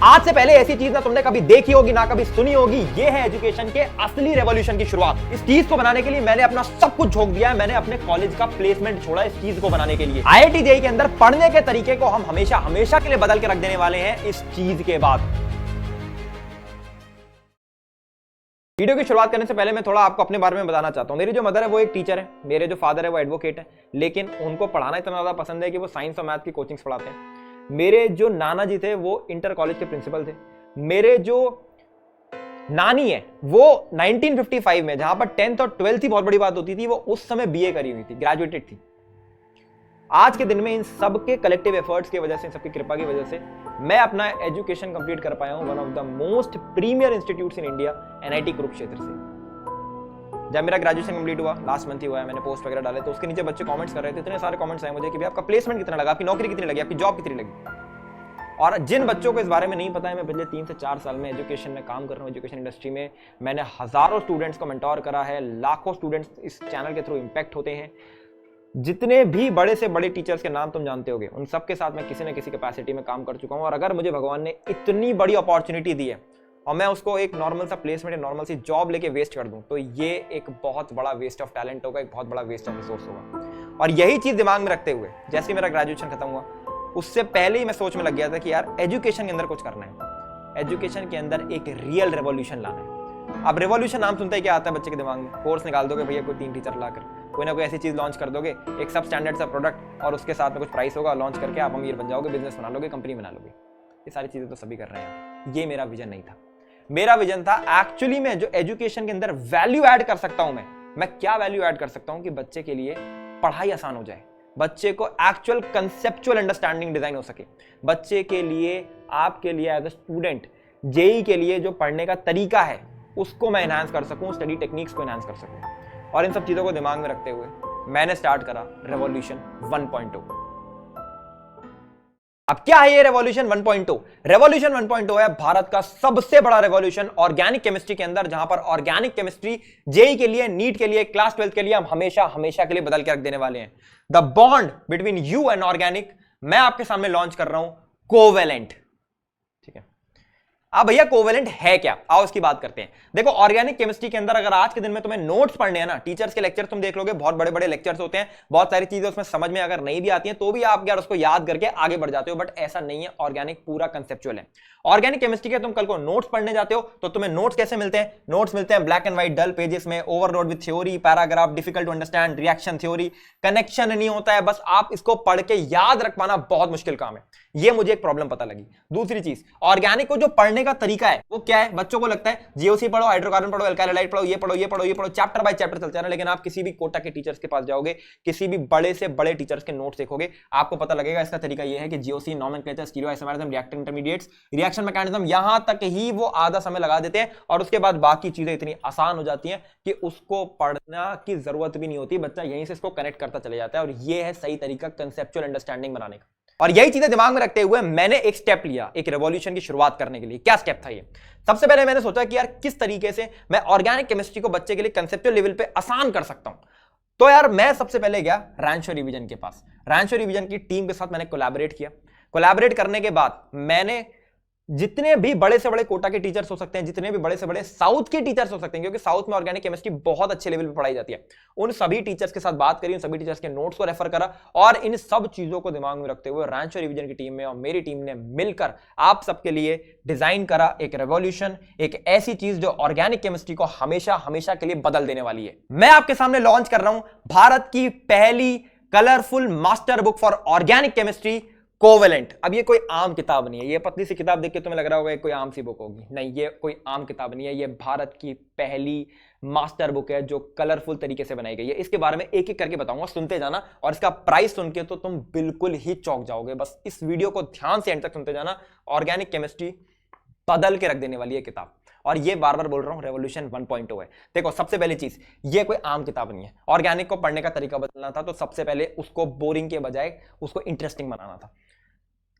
आज से पहले ऐसी चीज ना तुमने कभी देखी होगी ना कभी सुनी होगी। ये है एजुकेशन के असली रेवोल्यूशन की शुरुआत। इस चीज को बनाने के लिए मैंने अपना सब कुछ झोंक दिया है। मैंने अपने कॉलेज का प्लेसमेंट छोड़ा इस चीज को बनाने के लिए। IIT JEE के अंदर पढ़ने के तरीके को हम हमेशा हमेशा के लिए बदल के रख देने वाले हैं इस चीज के बाद। वीडियो की शुरुआत करने से पहले मैं थोड़ा आपको अपने बारे में बताना चाहता हूं। मेरी जो मदर है वो एक टीचर है, मेरे जो फादर है वो एडवोकेट है, लेकिन उनको पढ़ाना इतना ज्यादा पसंद है कि वो साइंस और मैथ की कोचिंग्स पढ़ाते हैं। मेरे जो नाना जी थे वो इंटर कॉलेज के प्रिंसिपल थे। मेरे जो नानी है वो 1955 में, जहां पर 10th और 12th ही बहुत बड़ी बात होती थी, वो उस समय BA करी हुई थी, ग्रेजुएटेड थी। आज के दिन में इन सब के कलेक्टिव एफर्ट्स की वजह से, इन सबकी कृपा की वजह से मैं अपना एजुकेशन कंप्लीट कर पाया हूं one of the most premiere institutes in India, NIT Kurukshetra से। जब मेरा ग्रेजुएशन कंप्लीट हुआ, लास्ट मंथ ही हुआ है, मैंने पोस्ट वगैरह डाले तो उसके नीचे बच्चे कमेंट्स कर रहे थे। इतने सारे कमेंट्स आए मुझे कि भाई आपका प्लेसमेंट कितना लगा, आपकी नौकरी कितनी लगी, आपकी जॉब कितनी लगी। और जिन बच्चों को इस बारे में नहीं पता है, मैं पिछले 3 से 4 साल में एजुकेशन में काम कर रहा हूँ। एजुकेशन इंडस्ट्री में मैंने हजारों स्टूडेंट्स को मेंटोर करा है, लाखों स्टूडेंट्स इस चैनल के थ्रू इंपैक्ट होते हैं। जितने भी बड़े से बड़े टीचर्स के नाम तुम जानते होगे, उन सबके साथ मैं किसी न किसी कैपेसिटी में काम कर चुका हूँ। और अगर मुझे भगवान ने इतनी बड़ी अपॉर्चुनिटी दी है और मैं उसको एक नॉर्मल सा प्लेसमेंट, नॉर्मल सी जॉब लेके वेस्ट कर दूं, तो ये एक बहुत बड़ा वेस्ट ऑफ टैलेंट होगा, एक बहुत बड़ा वेस्ट ऑफ रिसोर्स होगा। और यही चीज दिमाग में रखते हुए जैसे मेरा ग्रेजुएशन खत्म हुआ, उससे पहले ही मैं सोच में लग गया था कि यार एजुकेशन के अंदर कुछ करना है, एजुकेशन के अंदर एक रियल रेवोल्यूशन लाना है। अब रेवोल्यूशन नाम सुनते ही क्या आता है बच्चे के दिमाग में? कोर्स निकाल दोगे भैया, कोई 3 टीचर लाकर कोई ना कोई ऐसी चीज लॉन्च कर दोगे, एक सब स्टैंडर्ड सा प्रोडक्ट, और उसके साथ में कुछ प्राइस होगा, लॉन्च करके आप अमीर बन जाओगे, बिजनेस बना लोगे, कंपनी बना लोगे। ये सारी चीजें तो सभी कर रहे हैं। ये मेरा विजन नहीं था। मेरा विजन था एक्चुअली में जो एजुकेशन के अंदर वैल्यू ऐड कर सकता हूं मैं क्या वैल्यू ऐड कर सकता हूं कि बच्चे के लिए पढ़ाई आसान हो जाए, बच्चे को एक्चुअल कंसेप्चुअल अंडरस्टैंडिंग डिजाइन हो सके, बच्चे के लिए, आपके लिए एज अ स्टूडेंट JEE के लिए जो पढ़ने का तरीका है उसको मैं एनहांस कर सकूं, स्टडी टेक्निक्स को एनहांस कर सकूं। और इन सब चीजों को दिमाग में रखते हुए मैंने स्टार्ट करा रेवोल्यूशन 1.0। अब क्या है ये रेवोल्यूशन 1.0? रेवोल्यूशन 1.0 है भारत का सबसे बड़ा रेवोल्यूशन ऑर्गेनिक केमिस्ट्री के अंदर, जहां पर ऑर्गेनिक केमिस्ट्री JEE के लिए, नीट के लिए, क्लास 12 के लिए हम हमेशा हमेशा के लिए बदल के रख देने वाले हैं। The bond between you and organic मैं आपके सामने लॉन्च कर रहा हूं, कोवेलेंट। ठीक है, अब भैया कोवेलेंट है क्या? आओ इसकी बात करते हैं। देखो, ऑर्गेनिक केमिस्ट्री के अंदर अगर आज के दिन में तुम्हें नोट्स पढ़ने हैं ना, टीचर्स के लेक्चर तुम देख लोगे, बहुत बड़े बड़े लेक्चर्स होते हैं, बहुत सारी चीजें उसमें समझ में अगर नहीं भी आती हैं तो भी आप यार उसको याद करके आगे बढ़ जाते हो। बट ऐसा नहीं है, ऑर्गेनिक पूरा कंसेप्चुअल है। ऑर्गेनिक केमिस्ट्री के तुम कल को नोट्स पढ़ने जाते हो तो तुम्हें नोट्स कैसे मिलते हैं? नोट्स मिलते हैं black and white dull pages में, overload with theory, paragraph, difficult to understand, reaction theory, connection नहीं होता है, बस आप इसको पढ़ के याद रख पाना बहुत मुश्किल काम है। ये मुझे एक प्रॉब्लम पता लगी। दूसरी चीज, ऑर्गेनिक को जो पढ़ने का तरीका है वो क्या है? बच्चों को लगता है GOC पढ़ो, हाइड्रोकार्बन पढ़ो, अल्काइल हैलाइड पढ़ो, ये पढ़ो, ये पढ़ो, ये पढ़ो, चैप्टर बाय चैप्टर चलता है ना। लेकिन आप किसी भी कोटा के टीचर्स के पास जाओगे, किसी भी बड़े से बड़े टीचर्स के नोट्स देखोगे, आपको पता लगेगा इसका तरीका ये है कि GOC, nomenclature, stereoisomerism, reactive intermediates, reaction mechanism, यहां तक ही वो आधा समय लगा देते हैं और उसके बाद बाकी चीजें इतनी आसान हो जाती हैं कि उसको पढ़ना की जरूरत भी नहीं होती। बच्चा यहीं से इसको कनेक्ट करता चले जाता है। और ये है सही तरीका कंसेप्चुअल अंडरस्टैंडिंग बनाने का। और यही चीजें दिमाग में रखते हुए मैंने एक स्टेप लिया, एक रेवोल्यूशन की शुरुआत करने के लिए। क्या स्टेप था ये? सबसे पहले मैंने सोचा कि यार किस तरीके से मैं ऑर्गेनिक केमिस्ट्री को बच्चे के लिए कंसेप्चुअल लेवल पे आसान कर सकता हूं। तो यार मैं सबसे पहले गया रैंचो रिवीजन के पास। रैंचो रिवीजन की टीम के साथ मैंने कोलैबोरेट किया। कोलैबोरेट करने के बाद मैंने जितने भी बड़े से बड़े कोटा के टीचर्स हो सकते हैं, जितने भी बड़े से बड़े साउथ के टीचर्स हो सकते हैं, क्योंकि साउथ में ऑर्गेनिक केमिस्ट्री बहुत अच्छे लेवल पे पढ़ाई जाती है, उन सभी टीचर्स के साथ बात करी, उन सभी टीचर्स के नोट्स को रेफर करा। और इन सब चीजों को दिमाग में रखते हुए रैंचो रिवीजन की टीम में और मेरी टीम ने मिलकर आप सबके लिए डिजाइन करा एक रेवोल्यूशन, एक ऐसी चीज जो ऑर्गेनिक केमिस्ट्री को हमेशा हमेशा के लिए बदल देने वाली है। मैं आपके सामने लॉन्च कर रहा हूं भारत की पहली colourful master book for organic chemistry, covalent. अब ये कोई आम किताब नहीं है। ये पतली सी किताब देख के तुम्हें लग रहा होगा कोई आम सी बुक होगी, नहीं, ये कोई आम किताब नहीं है। ये भारत की पहली मास्टर बुक है जो कलरफुल तरीके से बनाई गई है। इसके बारे में एक एक करके बताऊंगा, सुनते जाना। और इसका प्राइस सुन के तो तुम बिल्कुल ही चौंक जाओगे। बस इस वीडियो को ध्यान से एंड तक सुनते जाना। ऑर्गेनिक केमिस्ट्री बदल के रख देने वाली है किताब। और ये बार बार बोल रहा हूं, रेवोल्यूशन 1.0 है। देखो, सबसे पहली चीज, ये कोई आम किताब नहीं है। ऑर्गेनिक को पढ़ने का तरीका बदलना था, तो सबसे पहले उसको बोरिंग के बजाय उसको इंटरेस्टिंग बनाना था।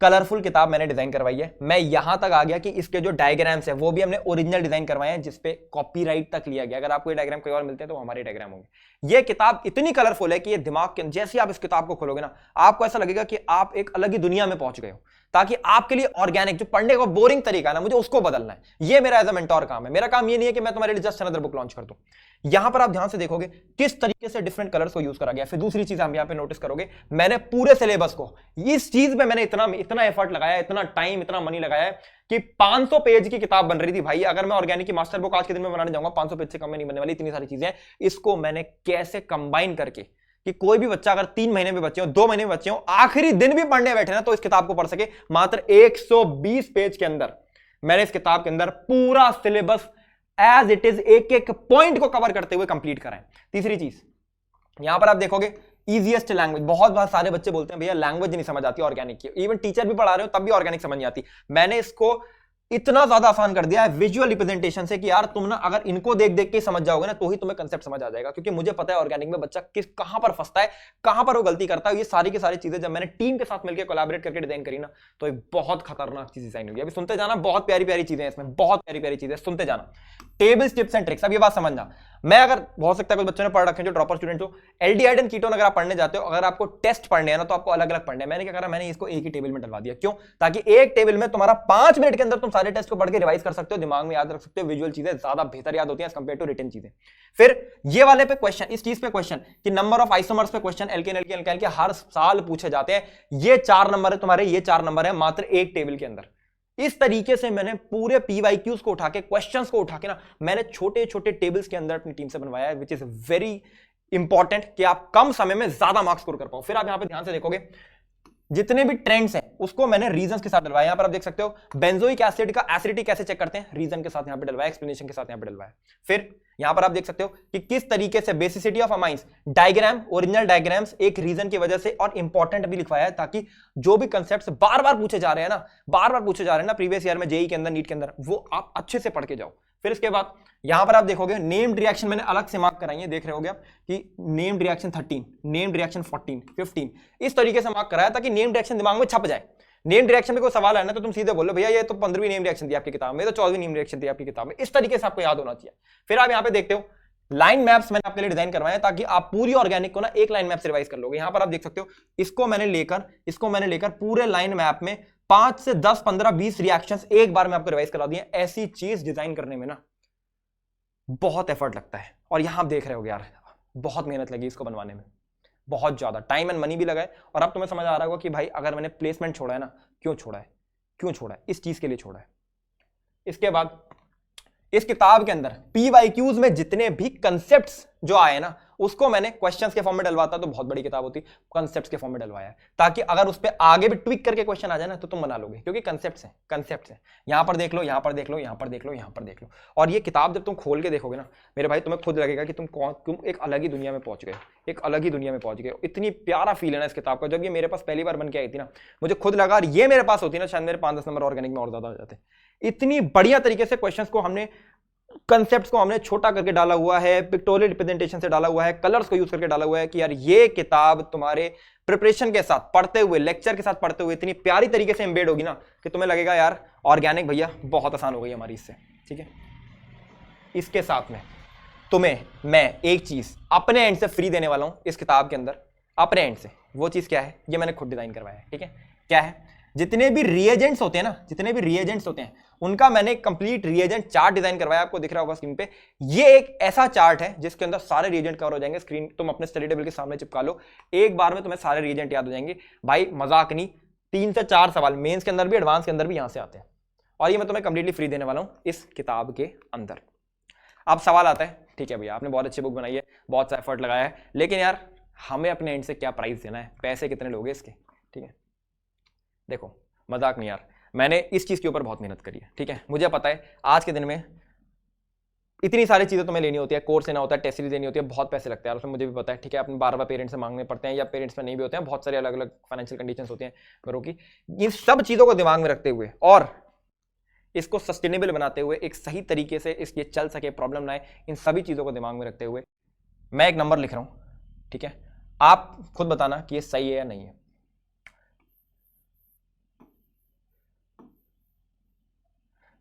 कलरफुल किताब मैंने डिजाइन करवाई है। मैं यहां तक आ गया कि इसके जो डायग्राम्स है वो भी हमने ओरिजिनल डिजाइन करवाए हैं, जिसपे कॉपीराइट तक लिया गया। अगर आपको ये डायग्राम कोई और मिलते हैं तो हमारे डायग्राम होंगे। ये किताब इतनी कलरफुल है कि ये दिमाग के, जैसे आप इस किताब को खोलोगे ना, आपको ऐसा लगेगा कि आप एक अलग ही दुनिया में पहुंच गए हो। ताकि आपके लिए ऑर्गेनिक जो पढ़ने का बोरिंग तरीका है ना, मुझे उसको बदलना है। ये मेरा एज अ मेंटोर काम है। मेरा काम ये नहीं है कि मैं तुम्हारे लिए जस्ट अनदर बुक लॉन्च कर दूं। यहां पर आप ध्यान से देखोगे किस तरीके से डिफरेंट कलर्स को यूज करा गया। फिर दूसरी चीज आप यहां पे नोटिस करोगे, मैंने पूरे सिलेबस को इस चीज में मैंने इतना एफर्ट लगाया, इतना टाइम, इतना मनी लगाया कि 500 पेज की किताब बन रही थी भाई। अगर मैं ऑर्गेनिक की मास्टर बुक आज के दिन में बनाने जाऊंगा 500 पेज से कम में नहीं बनने वाली। इतनी सारी चीजें इसको मैंने कैसे कंबाइन करके कि कोई भी बच्चा अगर 3 महीने में बच्चे हो, 2 महीने में बच्चे हो, आखिरी दिन भी पढ़ने बैठे ना तो इस किताब को पढ़ सके। मात्र 120 पेज के अंदर मैंने इस किताब के अंदर पूरा सिलेबस एज इट इज एक एक पॉइंट को कवर करते हुए कंप्लीट करा है। तीसरी चीज यहां पर आप देखोगे इजीएस्ट लैंग्वेज। बहुत सारे बच्चे बोलते हैं भैया लैंग्वेज नहीं समझ आती ऑर्गेनिक की, इवन टीचर भी पढ़ा रहे हो तब भी ऑर्गेनिक समझ नहीं आती। मैंने इसको इतना ज्यादा आसान कर दिया है विजुअल रिप्रेजेंटेशन से कि यार तुम ना अगर इनको देख देख के समझ जाओगे ना तो ही तुम्हें कंसेप्ट समझ आ जाएगा। क्योंकि मुझे पता है ऑर्गेनिक में बच्चा कहां पर फंसता है, कहां पर वो गलती करता है। ये सारी की सारी चीजें जब मैंने टीम के साथ मिलकर कोलैबोरेट करके डिजाइन करी ना तो एक बहुत खतरनाक चीज डिजाइन हुई। अभी सुनते जाना, बहुत प्यारी प्यारी चीजें इसमें, बहुत प्यारी प्यारी चीजें सुनते जाना। Tables, tips and tricks. अब ये बात समझना, मैं अगर हो सकता है कुछ बच्चों ने पढ़ रखे हैं जो ड्रॉपर स्टूडेंट हो, एल्डिहाइड एंड कीटोन अगर आप पढ़ने जाते हो, अगर आपको टेस्ट पढ़ने हैं ना तो आपको अलग अलग पढ़ने हैं। मैंने क्या करा, मैंने इसको एक ही टेबल में डलवा दिया। क्यों? ताकि एक टेबल में तुम्हारा 5 मिनट के अंदर तुम सारे टेस्ट को पढ़ के रिवाइज कर सकते हो, दिमाग में याद रख सकते हो। विजुअल चीजें ज्यादा बेहतर याद होती हैं एज कंपेयर टू रिटन चीजें। फिर ये वाले पे क्वेश्चन, इस चीज पे क्वेश्चन कि नंबर ऑफ आइसोमर्स पे क्वेश्चन एल्केन एल्केन एल्काइल के हर साल पूछे जाते हैं। ये 4 नंबर है तुम्हारे, ये 4 नंबर है मात्र एक टेबल के अंदर। इस तरीके से मैंने पूरे पीवाईक्यूज को उठा के, क्वेश्चंस को उठा के ना मैंने छोटे छोटे टेबल्स के अंदर अपनी टीम से बनवाया है, विच इज वेरी इंपॉर्टेंट कि आप कम समय में ज्यादा मार्क्स स्कोर कर पाओ। फिर आप यहां पे ध्यान से देखोगे जितने भी ट्रेंड्स हैं उसको मैंने रीजंस के साथ डलवाया। यहां पर आप देख सकते हो बेंजोइक एसिड का एसिडिटी कैसे चेक करते हैं, रीजन के साथ यहां पे डलवाया, एक्सप्लेनेशन के साथ यहां पे डलवाया। फिर यहां पर आप देख सकते हो कि किस तरीके से basicity of amines diagram, original diagrams एक रीजन की वजह से और इंपॉर्टेंट भी लिखवाया है, ताकि जो भी कंसेप्ट्स बार बार पूछे जा रहे हैं ना, बार बार पूछे जा रहे हैं ना प्रीवियस ईयर में, जेई के अंदर, नीट के अंदर, वो आप अच्छे से पढ़ के जाओ। फिर इसके बाद यहां पर आप देखोगे नेम्ड रिएक्शन मैंने अलग से मार्क कराई है, देख रहे होगे आप कि नेम्ड रिएक्शन 13, नेम्ड रिएक्शन 14, 15, इस तरीके से मार्क कराया ताकि नेम्ड रिएक्शन दिमाग में छप जाए। नेम्ड रिएक्शन में कोई सवाल है ना तो तुम सीधे बोलो भैया ये तो 15वीं नेम्ड रिएक्शन थी आपकी किताब में, तो 14वीं नेम्ड रिएक्शन थी आपकी किताब में। इस तरीके से आपको याद होना चाहिए। फिर आप यहां पे देखते हो लाइन मैप्स मैंने आपके लिए डिजाइन करवाए ताकि आप पूरी ऑर्गेनिक को ना एक लाइन मैप से रिवाइज कर लोगे। यहां पर आप देख सकते हो इसको मैंने लेकर पूरे लाइन मैप में 5 से 10, 15, 20 रिएक्शंस एक बार में आपको रिवाइज करा दिए। ऐसी चीज डिजाइन करने में ना बहुत एफर्ट लगता है, और यहां आप देख रहे हो यार बहुत मेहनत लगी इसको बनवाने में, बहुत ज्यादा टाइम एंड मनी भी लगा है। और अब तुम्हें समझ आ रहा होगा कि भाई अगर मैंने प्लेसमेंट छोड़ा है ना, क्यों छोड़ा है, इस चीज के लिए छोड़ा है। इसके बाद इस किताब के अंदर पीवाईक्यूज में जितने भी कंसेप्ट्स जो आए ना उसको मैंने क्वेश्चंस के फॉर्म में डलवाता तो बहुत बड़ी किताब होती, कंसेप्ट्स के फॉर्म में डलवाया है ताकि अगर उस पर आगे भी ट्विक करके क्वेश्चन आ जाए ना तो तुम बना लोगे, क्योंकि कंसेप्ट्स हैं। यहां पर देख लो, यहां पर देख लो, यहां पर देख लो, यहां पर देख लो। और ये किताब जब तुम खोल के देखोगे ना मेरे भाई, तुम्हें खुद लगेगा कि तुम एक अलग ही दुनिया में पहुंच गए, एक अलग ही दुनिया में पहुंच गए। इतनी प्यारा फील है ना इस किताब का। जब ये मेरे पास पहली बार बन के आई थी ना, मुझे खुद लगा ये मेरे पास होती ना शायद मेरे 5-10 नंबर ऑर्गेनिक में और ज्यादा हो जाते। इतनी बढ़िया तरीके से क्वेश्चंस को हमने, कंसेप्ट्स को हमने छोटा करके डाला हुआ है, पिक्टोरियल रिप्रेजेंटेशन से डाला हुआ है, कलर्स को यूज करके डाला हुआ है कि यार ये किताब तुम्हारे प्रिपरेशन के साथ पढ़ते हुए, लेक्चर के साथ पढ़ते हुए इतनी प्यारी तरीके से एम्बेड होगी ना कि तुम्हें लगेगा यार ऑर्गेनिक भैया बहुत आसान हो गई हमारी इससे। ठीक है, इसके साथ में तुम्हें मैं एक चीज अपने एंड से फ्री देने वाला हूं इस किताब के अंदर, अपने एंड से। वो चीज क्या है, ये मैंने खुद डिजाइन करवाया है। ठीक है, क्या है, जितने भी रिएजेंट्स होते हैं ना, जितने भी रिएजेंट्स होते हैं उनका मैंने कंप्लीट रिएजेंट चार्ट डिजाइन करवाया, आपको दिख रहा होगा स्क्रीन पे। ये एक ऐसा चार्ट है जिसके अंदर सारे रिएजेंट कवर हो जाएंगे। स्क्रीन तुम अपने स्टडी टेबल के सामने चिपका लो, एक बार में तुम्हें सारे रिएजेंट याद हो जाएंगे भाई। मजाक नहीं, 3 से 4 सवाल मेंस के अंदर भी, एडवांस के अंदर भी यहां से आते हैं, और ये मैं तुम्हें कंप्लीटली फ्री देने वाला हूं इस किताब के अंदर। अब सवाल आता है, ठीक है भैया आपने बहुत अच्छी बुक बनाई है, बहुत सा एफर्ट लगाया है, लेकिन यार हमें अपने एंड से क्या प्राइस देना है, पैसे कितने लोगे इसके? ठीक है, देखो मजाक नहीं यार, मैंने इस चीज के ऊपर बहुत मेहनत करी है। ठीक है, मुझे पता है आज के दिन में इतनी सारी चीजें तुम्हें लेनी होती है, कोर्स लेना होता है, टेस्ट सीरीज लेनी होती है, बहुत पैसे लगते हैं उसमें, मुझे भी पता है। ठीक है, अपने बार बार पेरेंट्स से मांगने पड़ते हैं, या पेरेंट्स में नहीं भी होते हैं, बहुत सारे अलग अलग फाइनेंशियल कंडीशंस होती हैं घरों की। इन सब चीजों को दिमाग में रखते हुए और इसको सस्टेनेबल बनाते हुए, एक सही तरीके से इसके चल सके, प्रॉब्लम ना आए, इन सभी चीजों को दिमाग में रखते हुए मैं एक नंबर लिख रहा हूं। ठीक है, आप खुद बताना कि ये सही है या नहीं है।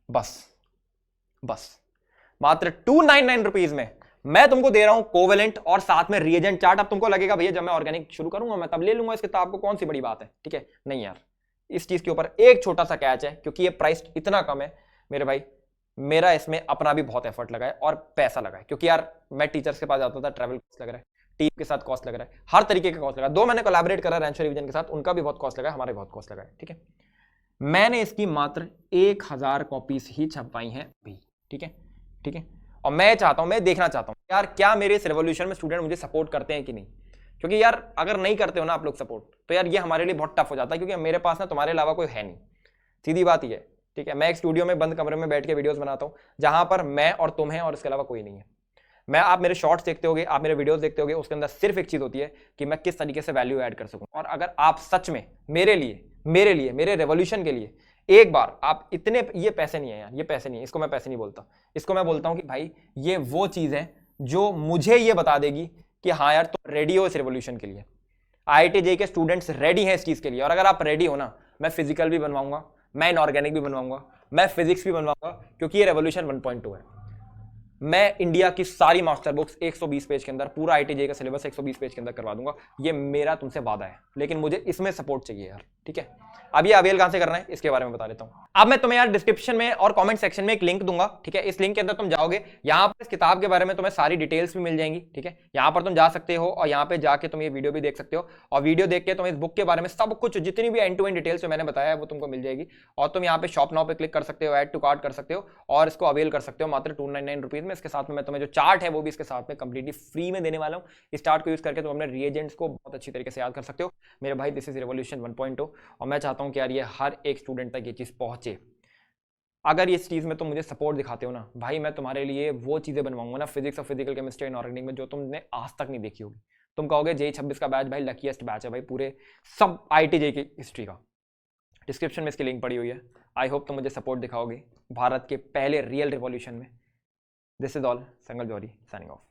बस मात्र 299 रुपीज में मैं तुमको दे रहा हूं कोवेलेंट और साथ में रिएजेंट चार्ट। अब तुमको लगेगा भैया जब मैं ऑर्गेनिक शुरू करूंगा मैं तब ले लूंगा इस किताब को, कौन सी बड़ी बात है। ठीक है, नहीं यार, इस चीज के ऊपर एक छोटा सा कैच है, क्योंकि ये प्राइस इतना कम है मेरे भाई, मेरा इसमें अपना भी बहुत एफर्ट लगा है और पैसा लगा है, क्योंकि यार मैं टीचर्स के पास जाता था, ट्रैवल कॉस्ट लग रहा है, टीम के साथ कॉस्ट लग रहा है, हर तरीके का कॉस्ट लगा है। 2 मैंने कोलैबोरेट करा रैंचो रिवीजन के साथ, उनका भी बहुत कॉस्ट लगा है, हमारे बहुत कॉस्ट लगा है, ठीक है। मैंने इसकी मात्र 1000 कॉपीज ही छपवाई हैं अभी, ठीक है, ठीक है। और मैं चाहता हूं, मैं देखना चाहता हूं यार क्या मेरे इस रेवोल्यूशन में स्टूडेंट मुझे सपोर्ट करते हैं कि नहीं, क्योंकि यार अगर नहीं करते हो ना आप लोग सपोर्ट, तो यार ये हमारे लिए बहुत टफ हो जाता है, क्योंकि मेरे पास ना तुम्हारे अलावा कोई है नहीं, सीधी बात ये है, ठीक है। मैं एक स्टूडियो में बंद कमरे में बैठ के वीडियोस बनाता हूं, जहां पर मैं और तुम हैं और इसके अलावा कोई नहीं है। आप मेरे शॉर्ट्स देखते होगे, आप मेरे वीडियोस देखते होगे, उसके अंदर सिर्फ एक चीज होती है कि मैं किस तरीके से वैल्यू ऐड कर सकूं। और अगर आप सच में मेरे लिए मेरे रेवोल्यूशन के लिए एक बार आप इतने, ये पैसे नहीं है यार, ये पैसे नहीं है, इसको मैं पैसे नहीं बोलता, इसको मैं बोलता हूं कि भाई ये वो चीज है जो मुझे ये बता देगी कि हाँ यार तुम रेडी हो इस रेवोल्यूशन के लिए। IIT JEE के स्टूडेंट्स रेडी हैं इस चीज के लिए, और अगर आप रेडी हो ना, मैं फिजिकल भी बनवाऊंगा, मैं इनऑर्गेनिक भी बनवाऊंगा, मैं फिजिक्स भी बनवाऊंगा, क्योंकि ये रेवोल्यूशन 1.2 है। मैं इंडिया की सारी मास्टर बुक्स 120 पेज के अंदर, पूरा IIT JEE का सिलेबस 120 पेज के अंदर करवा दूंगा, ये मेरा तुमसे वादा है, लेकिन मुझे इसमें सपोर्ट चाहिए यार, ठीक है। अब ये अवेल कहां से करना है इसके बारे में बता देता हूं। अब मैं तुम्हें यार डिस्क्रिप्शन में और कमेंट सेक्शन में एक लिंक दूंगा, ठीक है। इस लिंक के अंदर तुम जाओगे, यहां पर इस किताब के बारे में तुम्हें सारी डिटेल्स भी मिल जाएंगी, ठीक है। यहां पर तुम जा सकते हो और यहां पे जाके तुम ये वीडियो भी देख सकते हो, और वीडियो देख के तुम इस बुक के बारे में सब कुछ, जितनी भी एंड टू एंड डिटेल्स मैंने बताया है वो तुमको मिल जाएगी। और तुम यहाँ पे शॉप नाउ पे क्लिक कर सकते हो, ऐड टू कार्ट कर सकते हो और इसको अवेल कर सकते हो मात्र 299 रुपीज में। इसके साथ में मैं तुम्हें जो चार्ट है वो भी इसके साथ में कंप्लीटली फ्री में देने वाला हूँ। इस चार्ट को यूज करके तुम अपने रिएजेंट्स को बहुत अच्छी तरीके से याद कर सकते हो मेरे भाई। दिस इज रेवोल्यूशन 1.0, और मैं चाहता हूँ कि यार ये हर एक स्टूडेंट तक ये चीज पहुंचे। अगर इस चीज में तुम मुझे सपोर्ट दिखाते हो ना भाई, मैं तुम्हारे लिए वो चीजें बनवाऊंगा ना, फिजिक्स और फिजिकल केमिस्ट्री एंड ऑर्गेनिक में, जो तुमने आज तक नहीं देखी होगी। तुम कहोगे JEE 26 का बैच भाई लकीएस्ट बैच है भाई पूरे सब IIT JEE की हिस्ट्री का। डिस्क्रिप्शन में इसकी लिंक पड़ी हुई है। आई होप तुम मुझे सपोर्ट दिखाओगे भारत के पहले रियल रिवॉल्यूशन में। This is all, Sangal Johari signing of.